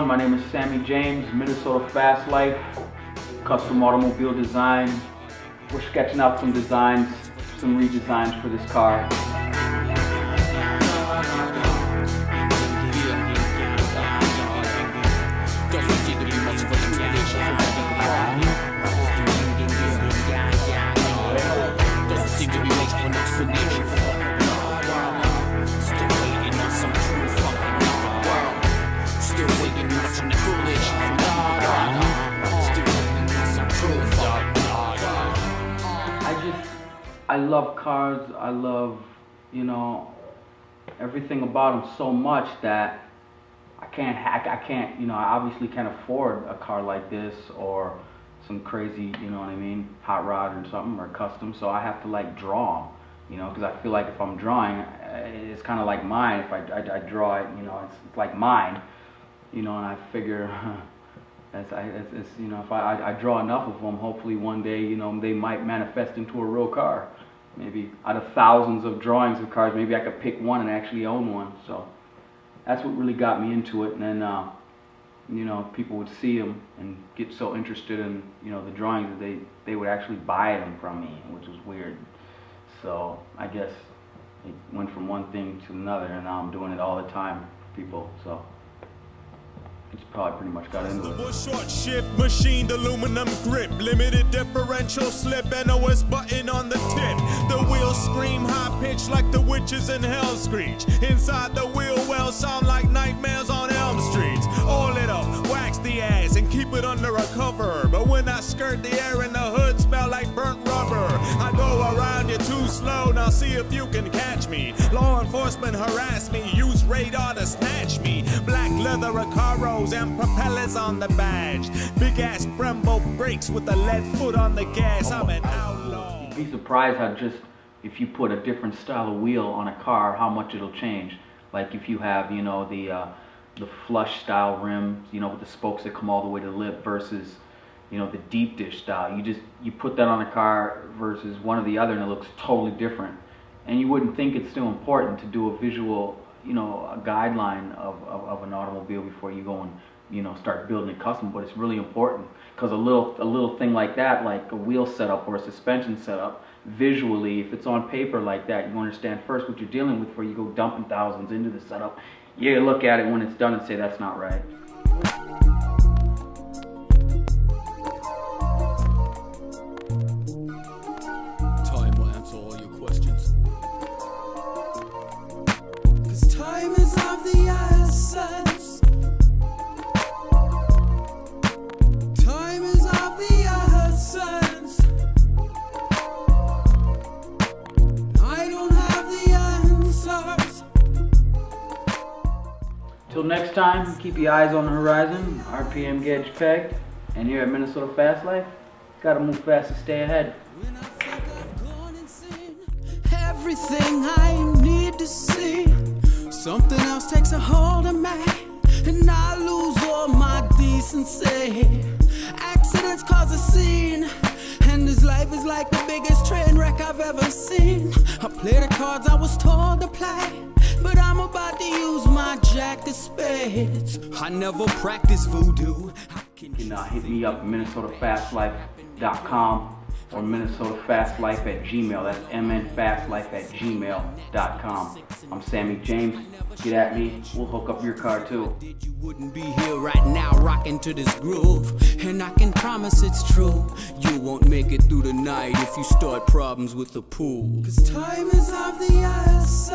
My name is Sammy James, MNFastLife, custom automobile design. We're sketching out some designs, some redesigns for this car. I love cars. I love, everything about them so much that I can't, I obviously can't afford a car like this or some crazy, hot rod or something or custom. So I have to like draw them, because I feel like if I'm drawing, it's kind of like mine. If I draw it, it's like mine, and I figure. If I draw enough of them, hopefully one day, they might manifest into a real car. Maybe out of thousands of drawings of cars, maybe I could pick one and actually own one. So that's what really got me into it. And then, people would see them and get so interested in, the drawings that they would actually buy them from me, which was weird. So I guess it went from one thing to another, and now I'm doing it all the time for people. So. It's probably pretty much got into it. Short shift, machined aluminum grip, limited differential slip, and OS button on the tip. The wheels scream high pitched like the witches in hell screech. Inside the wheel well sound like nightmares on Elm Streets. Oil it up, wax the ass, and keep it under a cover. But when I skirt the air in the hood, smell like burnt rubber. I go around you too slow, now see if you can catch me. Law enforcement harass me, use radar to snatch me. Black leather Recaros and propellers on the badge. Big ass Brembo brakes with the lead foot on the gas. I'm an outlaw. You'd be surprised how just if you put a different style of wheel on a car, how much it'll change. Like if you have, the flush style rims, with the spokes that come all the way to the lip versus, the deep dish style. You put that on a car versus one or the other, and it looks totally different. And you wouldn't think it's still important to do a visual, a guideline of an automobile before you go and start building it custom, but it's really important because a little thing like that, like a wheel setup or a suspension setup, visually, if it's on paper like that, you understand first what you're dealing with before you go dumping thousands into the setup. You look at it when it's done and say that's not right. Time will answer all your questions. 'Cause time is of the essence. Time is of the essence. I don't have the answers. Till next time, keep your eyes on the horizon. RPM gauge pegged, and here at MNFastLife, gotta move fast to stay ahead. When I think I've gone insane, everything I need to see, something else takes a hold of me, and I lose all my decency. Accidents cause a scene, and this life is like the biggest train wreck I've ever seen. I play the cards I was told to play, but I'm about to use my jack of spades. I never practice voodoo. You can hit me up at MNFastLife.com. or MNFastLife@gmail. That's MNFastLife@gmail.com. I'm Sammy James. Get at me. We'll hook up your car too. You wouldn't be here right now rocking to this groove, and I can promise it's true. You won't make it through the night if you start problems with the pool. 'Cause time is of the essence.